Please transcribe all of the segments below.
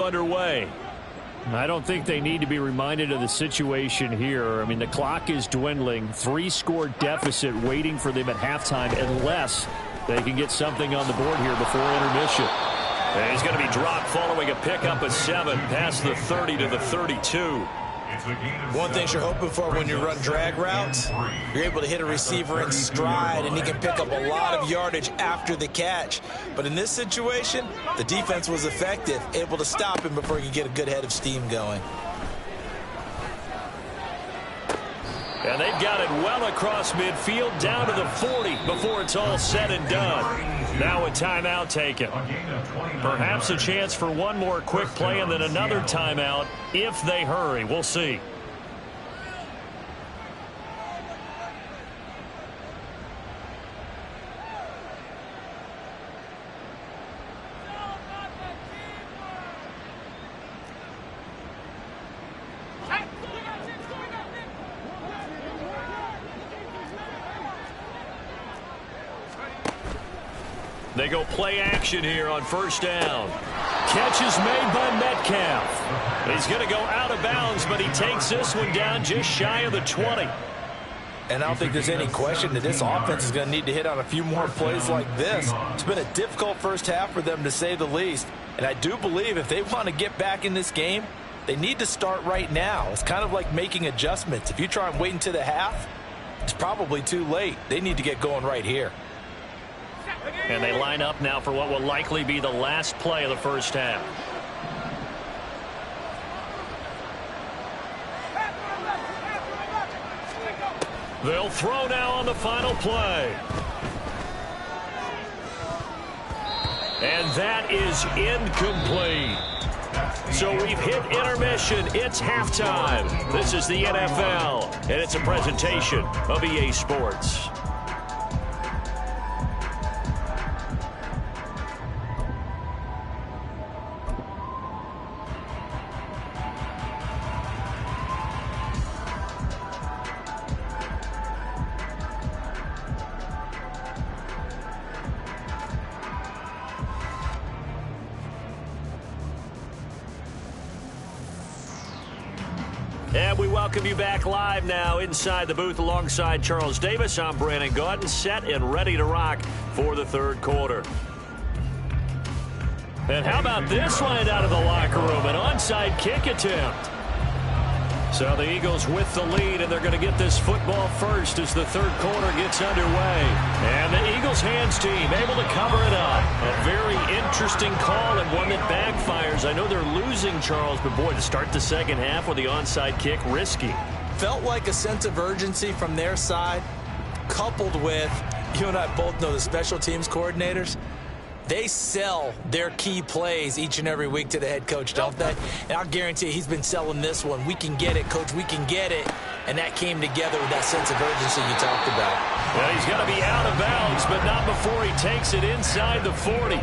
Underway. I don't think they need to be reminded of the situation here. I mean, the clock is dwindling. 3-score deficit waiting for them at halftime unless they can get something on the board here before intermission. And he's going to be dropped following a pickup of 7 past the 30 to the 32. One thing you're hoping for when you run drag routes, you're able to hit a receiver in stride, and he can pick up a lot of yardage after the catch. But in this situation, the defense was effective, able to stop him before he could get a good head of steam going. And they've got it well across midfield down to the 40 before it's all said and done. Now a timeout taken. Perhaps a chance for one more quick play and then another timeout if they hurry. We'll see. They go play action here on first down. Catch is made by Metcalf. He's going to go out of bounds, but he takes this one down just shy of the 20. And I don't think there's any question that this offense is going to need to hit on a few more plays like this. It's been a difficult first half for them, to say the least. And I do believe if they want to get back in this game, they need to start right now. It's kind of like making adjustments. If you try and wait until the half, it's probably too late. They need to get going right here. And they line up now for what will likely be the last play of the first half. They'll throw now on the final play. And that is incomplete. So we've hit intermission. It's halftime. This is the NFL, and it's a presentation of EA Sports. And we welcome you back live now inside the booth alongside Charles Davis. I'm Brandon Gaudin, set and ready to rock for the third quarter. And how about this line out of the locker room? An onside kick attempt. So the Eagles with the lead, and they're going to get this football first as the third quarter gets underway. And the Eagles hands team able to cover it up. A very interesting call and one that backfires. I know they're losing, Charles, but boy, to start the second half with the onside kick, risky. Felt like a sense of urgency from their side, coupled with, you and I both know the special teams coordinators, they sell their key plays each and every week to the head coach, don't they? And I'll guarantee you he's been selling this one. We can get it, coach. We can get it. And that came together with that sense of urgency you talked about. Well, he's got to be out of bounds, but not before he takes it inside the 40.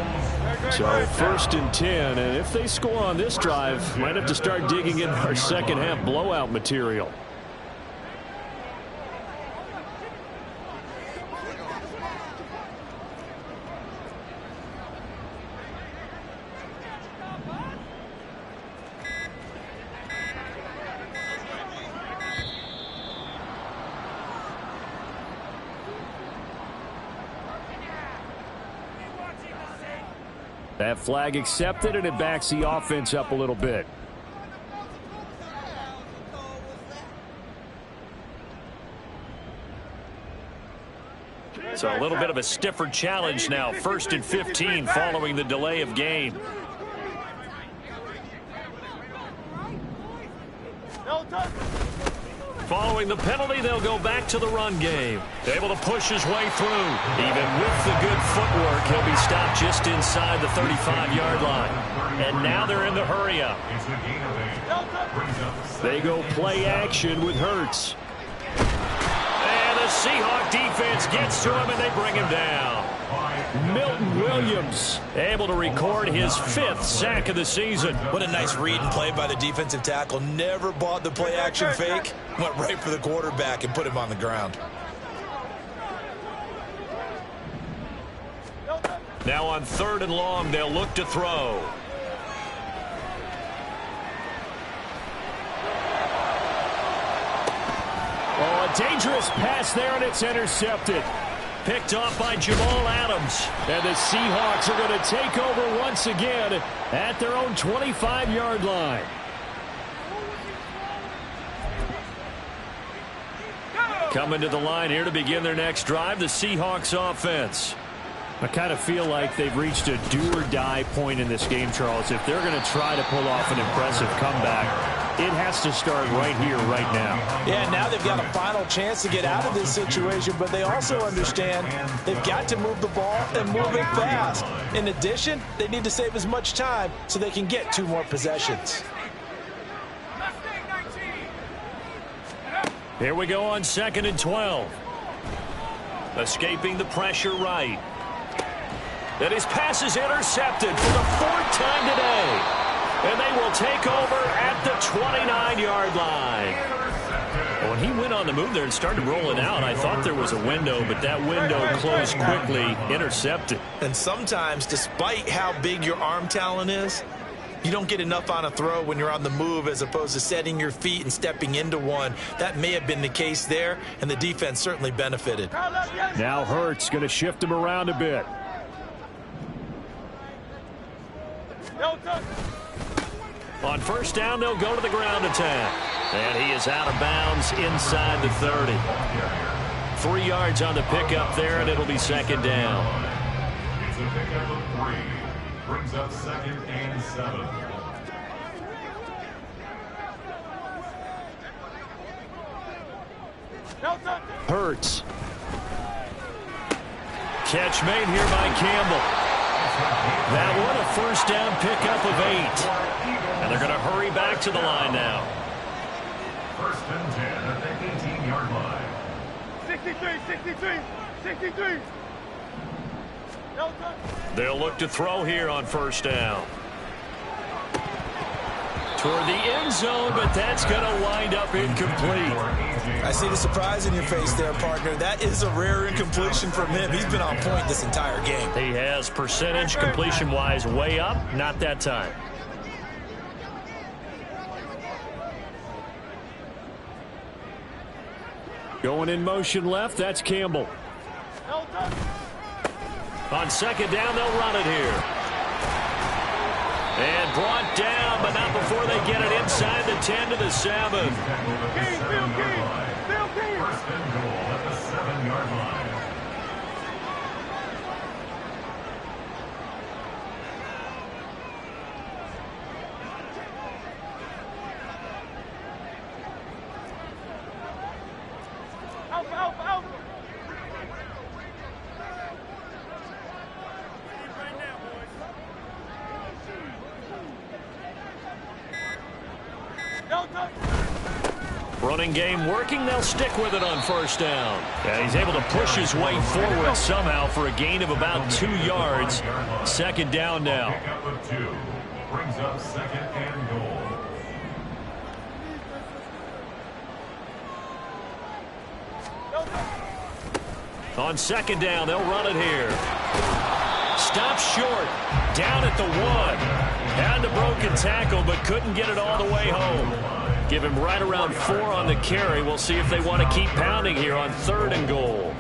So first and 10, and if they score on this drive, might have to start digging in our second half blowout material. That flag accepted, and it backs the offense up a little bit. So a little bit of a stiffer challenge now. First and 15 following the delay of game. Following the penalty, they'll go back to the run game. Able to push his way through. Even with the good footwork, he'll be stopped just inside the 35-yard line. And now they're in the hurry-up. They go play action with Hurts. And the Seahawk defense gets to him, and they bring him down. Milton Williams able to record his 5th sack of the season. What a nice read and play by the defensive tackle. Never bought the play action fake. Went right for the quarterback and put him on the ground. Now on 3rd and long, they'll look to throw. dangerous pass there, and it's intercepted. Picked off by Jamal Adams. And the Seahawks are going to take over once again at their own 25-yard line. Coming to the line here to begin their next drive, the Seahawks offense. I kind of feel like they've reached a do-or-die point in this game, Charles. If they're going to try to pull off an impressive comeback, it has to start right here, right now. Yeah, now they've got a final chance to get out of this situation, but they also understand they've got to move the ball and move it fast. In addition, they need to save as much time so they can get 2 more possessions. Here we go on 2nd and 12. Escaping the pressure right. And his pass is intercepted for the 4th time today. And they will take over at the 29-yard line. When he went on the move there and started rolling out, I thought there was a window, but that window closed quickly, intercepted. And sometimes, despite how big your arm talent is, you don't get enough on a throw when you're on the move as opposed to setting your feet and stepping into one. That may have been the case there, and the defense certainly benefited. Now Hurts going to shift him around a bit. On 1st down, they'll go to the ground attack. And he is out of bounds inside the 30. 3 yards on the pickup there, and it'll be 2nd down. It's a pickup of 3. Brings up 2nd and 7. Hurts. Catch made here by Campbell. That one a 1st down pickup of 8. And they're going to hurry back to the line now. 1st and 10 at the 18-yard line. 63. They'll look to throw here on 1st down. Toward the end zone, but that's going to wind up incomplete. I see the surprise in your face there, partner. That is a rare incompletion from him. He's been on point this entire game. He has percentage completion-wise way up, not that time. Going in motion left, that's Campbell. On 2nd down, they'll run it here. And brought down, but not before they get it inside the 10 to the 7. First and goal at the 7-yard line. Out. Running game working. They'll stick with it on 1st down. Yeah, he's able to push his way forward somehow for a gain of about 2 yards. 2nd down now. Pickup of 2 brings up 2nd and goal. On 2nd down, they'll run it here. Stops short. Down at the 1. Had the broken tackle, but couldn't get it all the way home. Give him right around 4 on the carry. We'll see if they want to keep pounding here on 3rd and goal.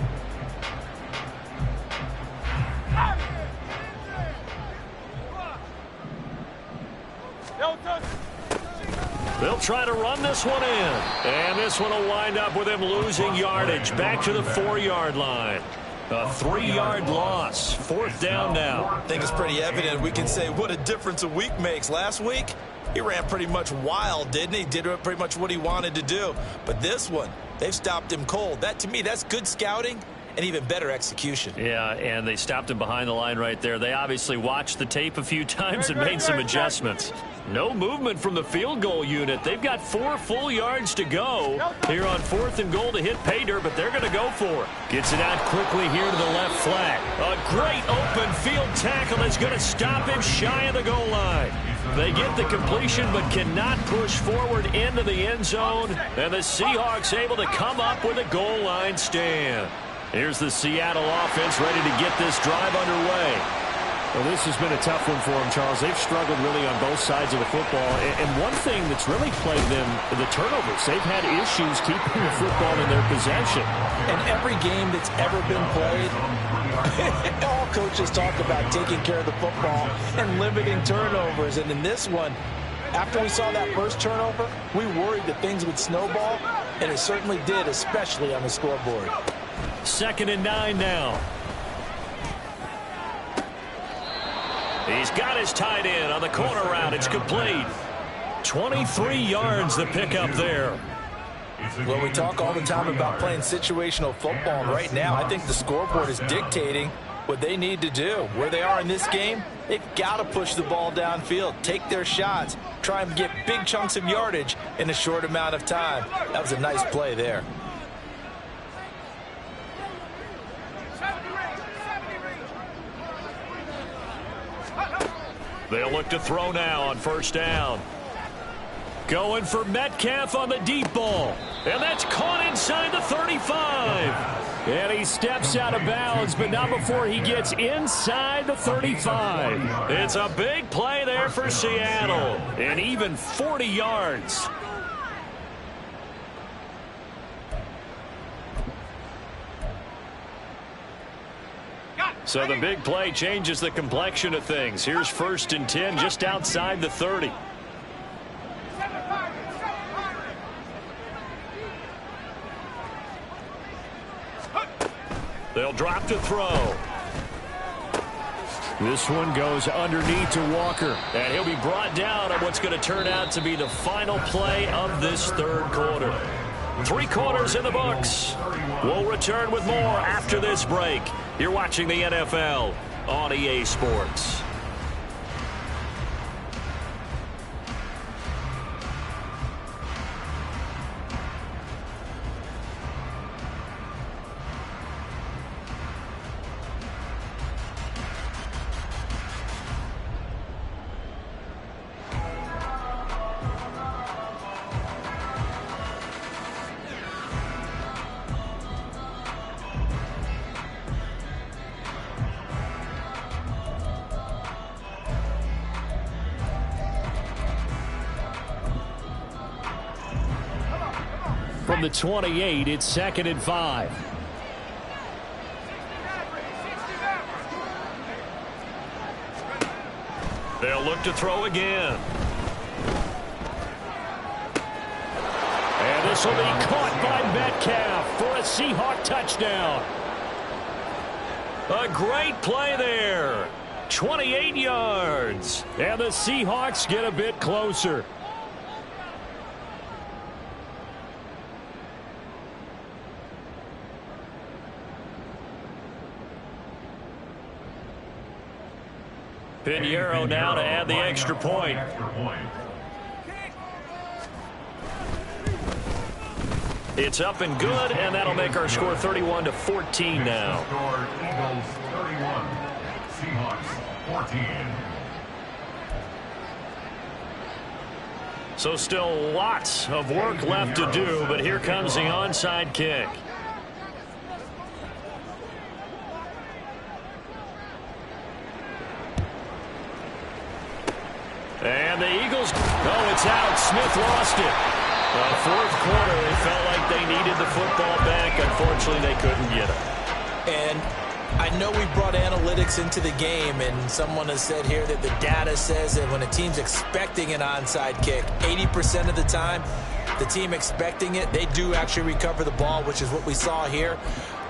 They'll try to run this one in. And this one will wind up with him losing yardage. Back to the 4-yard line. A 3-yard loss. 4th down now. I think it's pretty evident. We can say what a difference a week makes. Last week, he ran pretty much wild, didn't he? Did pretty much what he wanted to do. But this one, they've stopped him cold. That, to me, that's good scouting and even better execution. Yeah, and they stopped him behind the line right there. They obviously watched the tape a few times and made some adjustments. No movement from the field goal unit. They've got 4 full yards to go here on 4th and goal to hit pay dirt, but they're going to go for it. Gets it out quickly here to the left flat. A great open field tackle that's going to stop him shy of the goal line. They get the completion but cannot push forward into the end zone, and the Seahawks able to come up with a goal line stand. Here's the Seattle offense ready to get this drive underway. Well, this has been a tough one for them, Charles. They've struggled really on both sides of the football. And one thing that's really plagued them, the turnovers. They've had issues keeping the football in their possession. In every game that's ever been played, all coaches talk about taking care of the football and limiting turnovers. And in this one, after we saw that first turnover, we worried that things would snowball, and it certainly did, especially on the scoreboard. 2nd and 9 now. He's got his tight end on the corner route. It's complete. 23 yards the pickup there. Well, we talk all the time about playing situational football. Right now, I think the scoreboard is dictating what they need to do. Where they are in this game, they've got to push the ball downfield, take their shots, try and get big chunks of yardage in a short amount of time. That was a nice play there. They'll look to throw now on 1st down. Going for Metcalf on the deep ball. And that's caught inside the 35. And he steps out of bounds, but not before he gets inside the 35. It's a big play there for Seattle. And even 40 yards. So the big play changes the complexion of things. Here's 1st and 10 just outside the 30. They'll drop to throw. This one goes underneath to Walker. And he'll be brought down on what's going to turn out to be the final play of this 3rd quarter. 3 quarters in the books. We'll return with more after this break. You're watching the NFL on EA Sports. From the 28, it's 2nd and 5. They'll look to throw again. And this will be caught by Metcalf for a Seahawk touchdown. A great play there. 28 yards. And the Seahawks get a bit closer. Pinheiro now to add the extra point. It's up and good, and that'll make our score 31-14 now. Eagles 31, Seahawks 14. So still lots of work left to do, but here comes the onside kick. And the Eagles, oh, it's out. Smith lost it. 4th quarter, they felt like they needed the football back. Unfortunately, they couldn't get it. And I know we brought analytics into the game, and someone has said here that the data says that when a team's expecting an onside kick, 80% of the time, the team expecting it, they do actually recover the ball, which is what we saw here.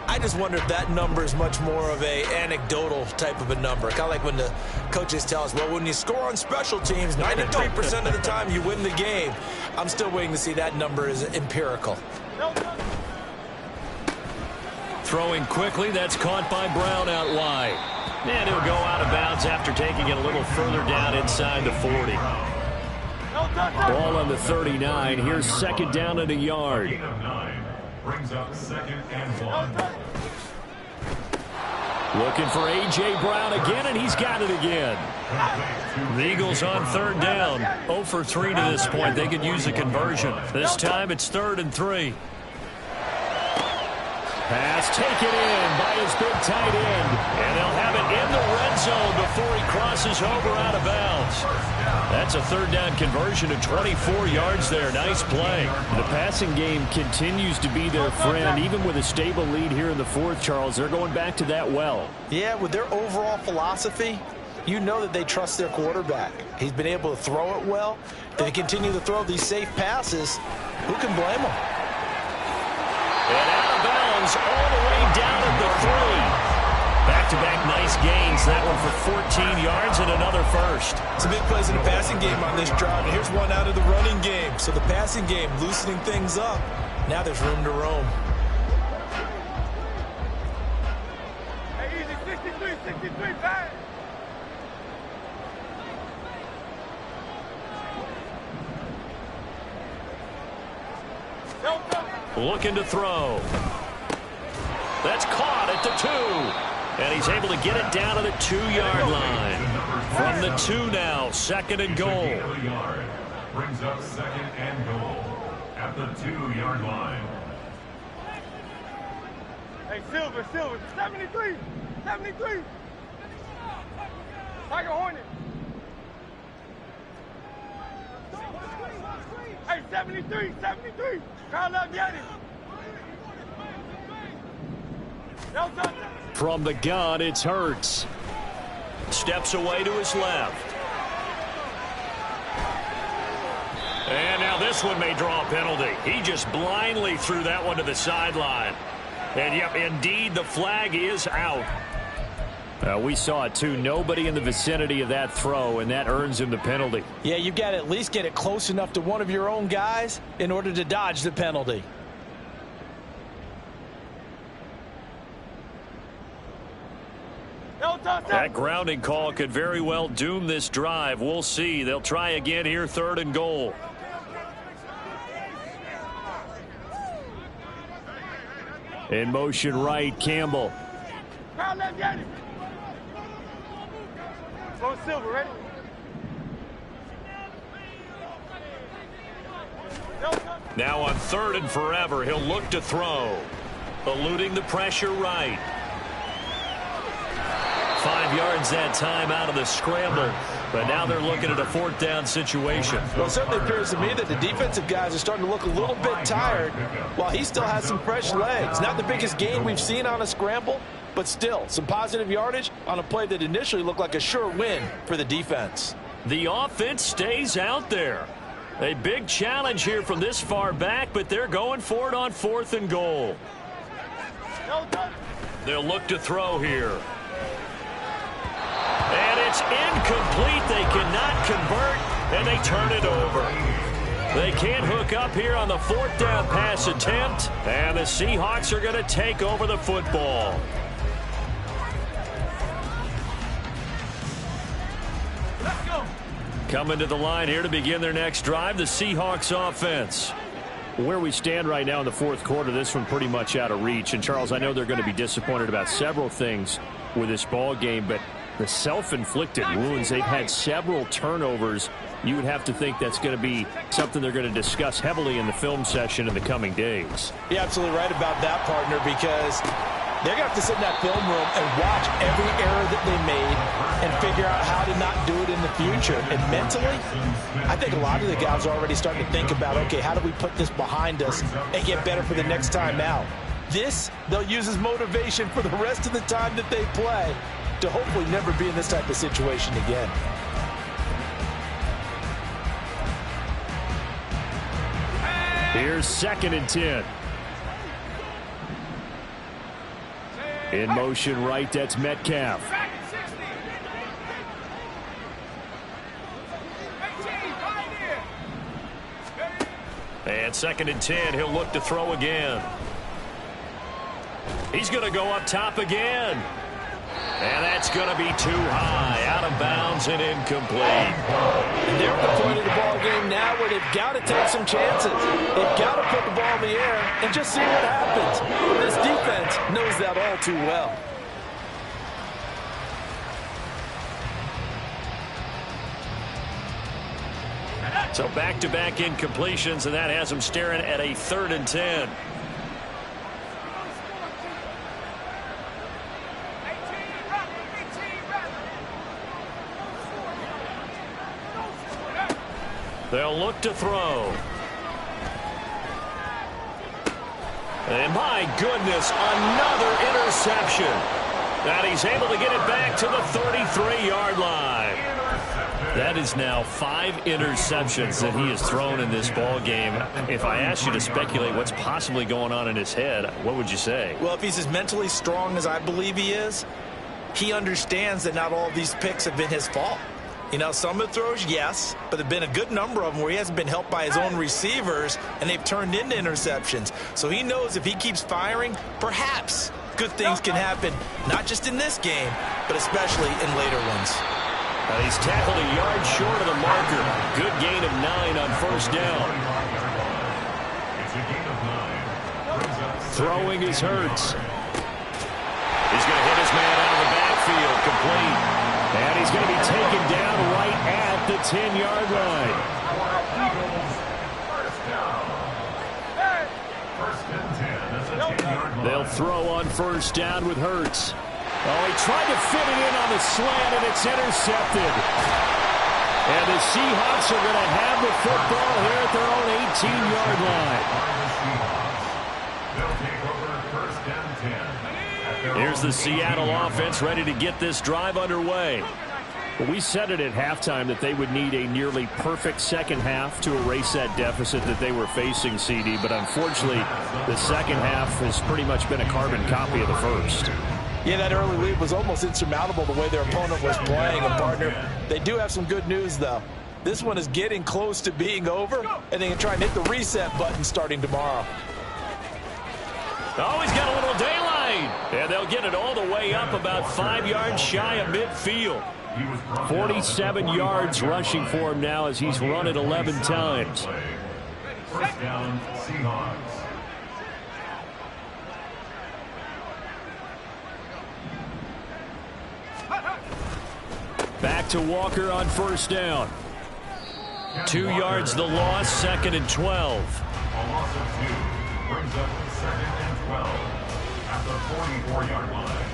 I just wonder if that number is much more of a anecdotal type of a number. Kind of like when the coaches tell us, well, when you score on special teams, 93% of the time you win the game. I'm still waiting to see that number is empirical. Throwing quickly, that's caught by Brown out wide. And he'll go out of bounds after taking it a little further down inside the 40. Ball on the 39. Here's 2nd down and a yard. Brings up 2nd and 1. Looking for A.J. Brown again, and he's got it again. The Eagles on 3rd down. 0 for 3 to this point. They could use a conversion. This time it's 3rd and 3. Pass taken in by his big tight end. And they'll have it in the red zone before he crosses over out of bounds. That's a third down conversion of 24 yards there. Nice play. The passing game continues to be their friend. Even with a stable lead here in the fourth, Charles, they're going back to that well. Yeah, with their overall philosophy, you know that they trust their quarterback. He's been able to throw it well. They continue to throw these safe passes. Who can blame them? And out of bounds all the way down at the 3. Back-to-back nice gains. That one for 14 yards and another first. Some big plays in the passing game on this drive. And here's one out of the running game. So the passing game loosening things up. Now there's room to roam. Hey, easy, 63, back. Looking to throw. That's caught at the 2. And he's able to get it down to the 2-yard line. From the 2 now, second and goal. Brings up second and goal at the 2-yard line. Hey, Silver, 73. Tiger Hornet. Hey, 73. Carl Laviani. From the gun, it's Hurts. Steps away to his left. And now this one may draw a penalty. He just blindly threw that one to the sideline. And, yep, indeed, the flag is out. We saw it, too. Nobody in the vicinity of that throw, and that earns him the penalty. Yeah, you've got to at least get it close enough to one of your own guys in order to dodge the penalty. That grounding call could very well doom this drive. We'll see. They'll try again here, third and goal. In motion right, Campbell. Go Silver, ready? Now on third and forever, he'll look to throw. Eluding the pressure right. 5 yards that time out of the scramble. But now they're looking at a fourth down situation. Well, it certainly appears to me that the defensive guys are starting to look a little bit tired while he still has some fresh legs. Not the biggest gain we've seen on a scramble, but still some positive yardage on a play that initially looked like a sure win for the defense. The offense stays out there. A big challenge here from this far back, but they're going for it on fourth and goal. They'll look to throw here. And it's incomplete. They cannot convert, and they turn it over. They can't hook up here on the fourth down pass attempt, and the Seahawks are going to take over the football. Let's go. Coming to the line here to begin their next drive, the Seahawks offense. Where we stand right now in the fourth quarter, this one pretty much out of reach. And, Charles, I know they're going to be disappointed about several things with this ball game, but the self-inflicted wounds, they've had several turnovers. You would have to think that's going to be something they're going to discuss heavily in the film session in the coming days. You're absolutely right about that, partner, because they're going to have to sit in that film room and watch every error that they made and figure out how to not do it in the future. And mentally, I think a lot of the guys are already starting to think about, okay, how do we put this behind us and get better for the next time out? This, they'll use as motivation for the rest of the time that they play to hopefully never be in this type of situation again. Here's second and 10. In motion right, that's Metcalf. And second and 10, he'll look to throw again. He's going to go up top again. And that's going to be too high, out of bounds and incomplete. And they're at the point of the ball game now where they've got to take some chances. They've got to put the ball in the air and just see what happens. This defense knows that all too well. So back-to-back incompletions, and that has them staring at a third and 10. They'll look to throw. And my goodness, another interception. And he's able to get it back to the 33-yard line. That is now 5 interceptions that he has thrown in this ball game. If I asked you to speculate what's possibly going on in his head, what would you say? Well, if he's as mentally strong as I believe he is, he understands that not all of these picks have been his fault. You know, some of the throws, yes, but there have been a good number of them where he hasn't been helped by his own receivers, and they've turned into interceptions. So he knows if he keeps firing, perhaps good things can happen, not just in this game, but especially in later ones. He's tackled a yard short of the marker. Good gain of 9 on first down. Throwing is Hurts. He's going to hit his man out of the backfield, complete. And he's going to be taken down right at the 10-yard line. They'll throw on first down with Hurts. Oh, he tried to fit it in on the slant, and it's intercepted. And the Seahawks are going to have the football here at their own 18-yard line. Here's the Seattle offense ready to get this drive underway. Well, we said it at halftime that they would need a nearly perfect second half to erase that deficit that they were facing, CD. But unfortunately, the second half has pretty much been a carbon copy of the first. Yeah, that early lead was almost insurmountable the way their opponent was playing. And, partner, they do have some good news, though. This one is getting close to being over, and they can try and hit the reset button starting tomorrow. Oh, he's got a little daylight. And they'll get it all the way up about 5 yards shy of midfield. 47 yards rushing for him now as he's run it 11 times. First down, Seahawks. Back to Walker on first down. 2 yards the loss, 2nd and 12. A loss of 2 brings up 2nd and 12 at the 44-yard line.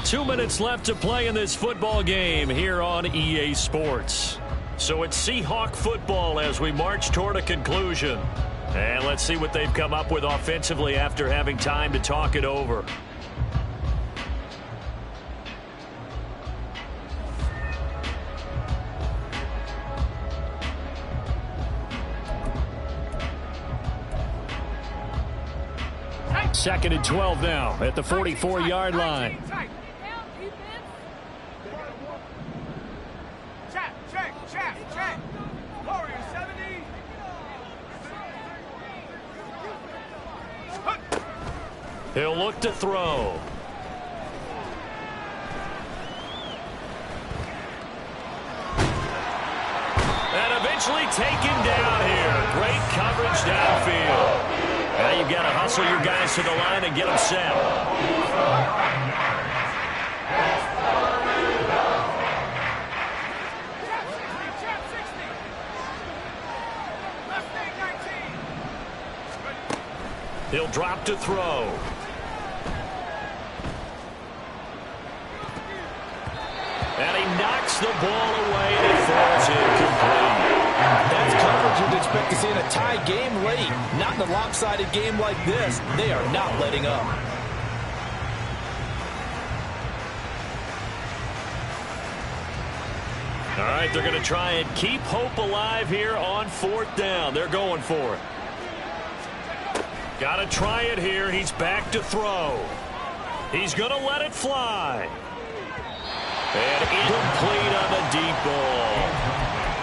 2 minutes left to play in this football game here on EA Sports. So it's Seahawk football as we march toward a conclusion. And let's see what they've come up with offensively after having time to talk it over. Second and 12 now at the 44-yard line. Check. Warrior 70. He'll look to throw. And eventually taken down here. Great coverage downfield. Now you've got to hustle your guys to the line and get them set. He'll drop to throw. And he knocks the ball away and it falls incomplete. That's coverage you'd expect to see in a tie game late. Not in a lopsided game like this. They are not letting up. All right, they're going to try and keep hope alive here on 4th down. They're going for it. Got to try it here. He's back to throw. He's going to let it fly. And incomplete on the deep ball.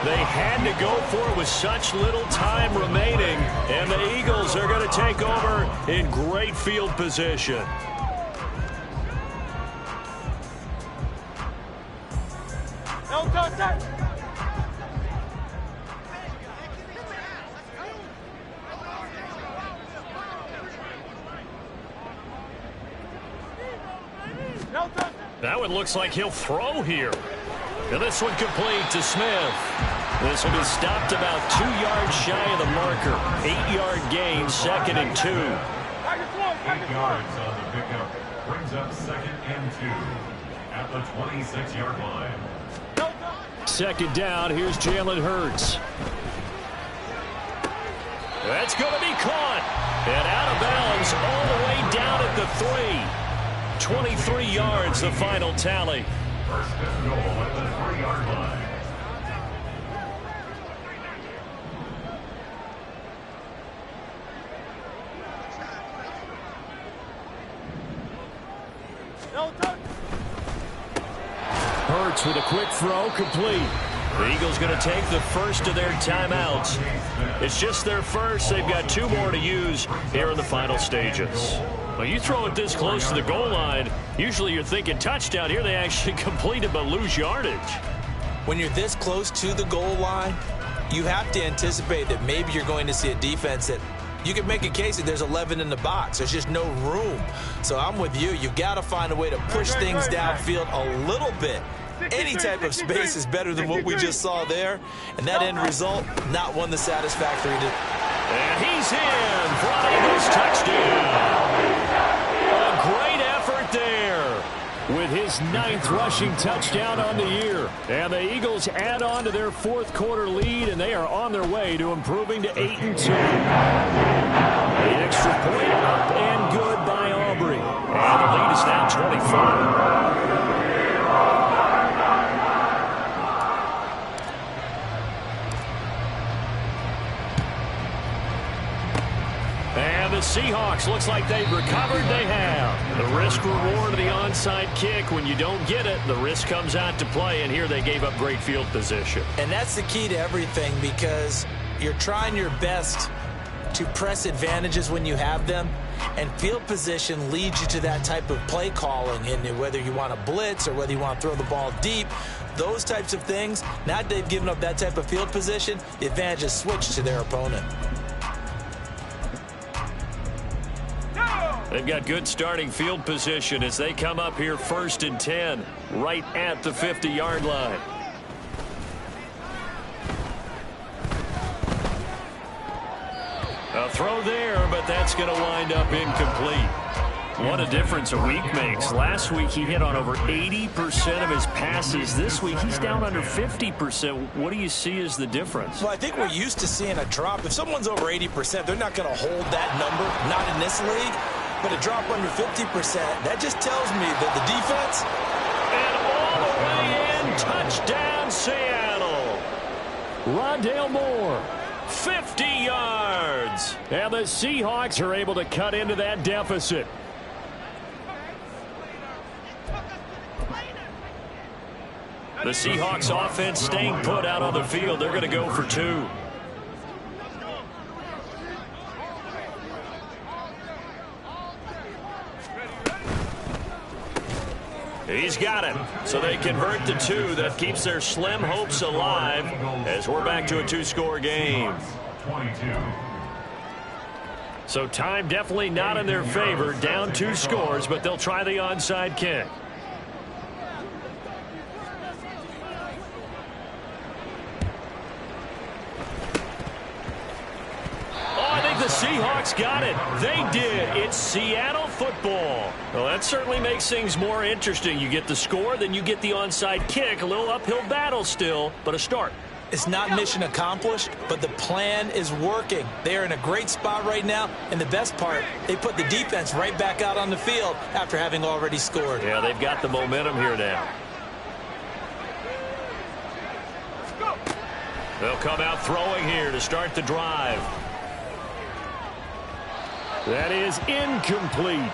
They had to go for it with such little time remaining, and the Eagles are going to take over in great field position. No contact. That one looks like he'll throw here. And this one complete to Smith. This will be stopped about 2 yards shy of the marker. 8-yard gain, 2nd and 2. 8 yards on the pickup brings up 2nd and 2 at the 26-yard line. Second down, here's Jalen Hurts. That's going to be caught. And out of bounds all the way down at the 3. 23 yards, the final tally. First and goal at the 3-yard line. Hurts with a quick throw, complete. The Eagles going to take the first of their timeouts. It's just their first. They've got 2 more to use here in the final stages. Well, you throw it this close to the goal line, usually you're thinking touchdown. Here they actually complete it but lose yardage. When you're this close to the goal line, you have to anticipate that maybe you're going to see a defense that you can make a case that there's 11 in the box. There's just no room. So I'm with you. You've got to find a way to push things downfield a little bit. Any type of space is better than what we just saw there. And that end result, not one that's satisfactory. And he's in for an Eagles touchdown. A great effort there with his 9th rushing touchdown on the year. And the Eagles add on to their 4th quarter lead, and they are on their way to improving to 8-2. The extra point up and good by Aubrey. And the lead is now 24. And the Seahawks, looks like they've recovered. They have. The risk reward of the onside kick. When you don't get it, the risk comes out to play, and here they gave up great field position. And that's the key to everything, because you're trying your best to press advantages when you have them, and field position leads you to that type of play calling. And whether you want to blitz or whether you want to throw the ball deep, those types of things, now that they've given up that type of field position, the advantage is switched to their opponent. They've got good starting field position as they come up here 1st and 10, right at the 50-yard line. A throw there, but that's going to wind up incomplete. What a difference a week makes. Last week he hit on over 80% of his passes. This week he's down under 50%. What do you see as the difference? Well, I think we're used to seeing a drop. If someone's over 80%, they're not going to hold that number, not in this league. But a drop under 50%, that just tells me that the defense... And all the way in, touchdown Seattle. Rondale Moore, 50 yards. And the Seahawks are able to cut into that deficit. The Seahawks offense staying put out on the field. They're going to go for 2. He's got it. So they convert to 2. That keeps their slim hopes alive as we're back to a 2-score game. 22. So time definitely not in their favor. Down 2 scores, but they'll try the onside kick. The Seahawks got it. They did. It's Seattle football. Well, that certainly makes things more interesting. You get the score, then you get the onside kick. A little uphill battle still, but a start. It's not mission accomplished, but the plan is working. They are in a great spot right now, and the best part, they put the defense right back out on the field after having already scored. Yeah, they've got the momentum here now. They'll come out throwing here to start the drive. That is incomplete.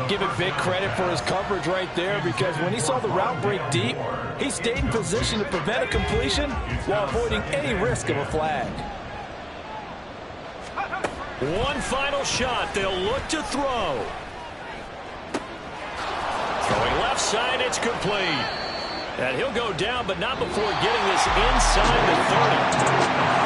Give it big credit for his coverage right there, because when he saw the route break deep, he stayed in position to prevent a completion while avoiding any risk of a flag. One final shot. They'll look to throw. Throwing left side, it's complete. And he'll go down, but not before getting this inside the 30.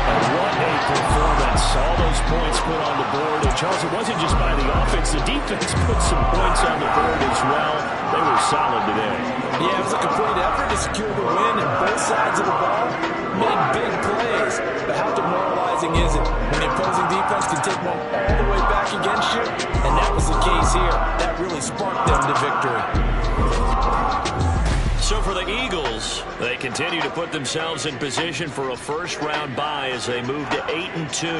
And what a performance. All those points put on the board. And Charles, it wasn't just by the offense. The defense put some points on the board as well. They were solid today. Yeah, it was a complete effort to secure the win, and both sides of the ball made big plays. But how demoralizing is it when the opposing defense can take one all the way back against you? And that was the case here. That really sparked them to victory. So for the Eagles, they continue to put themselves in position for a first-round bye as they move to 8-2.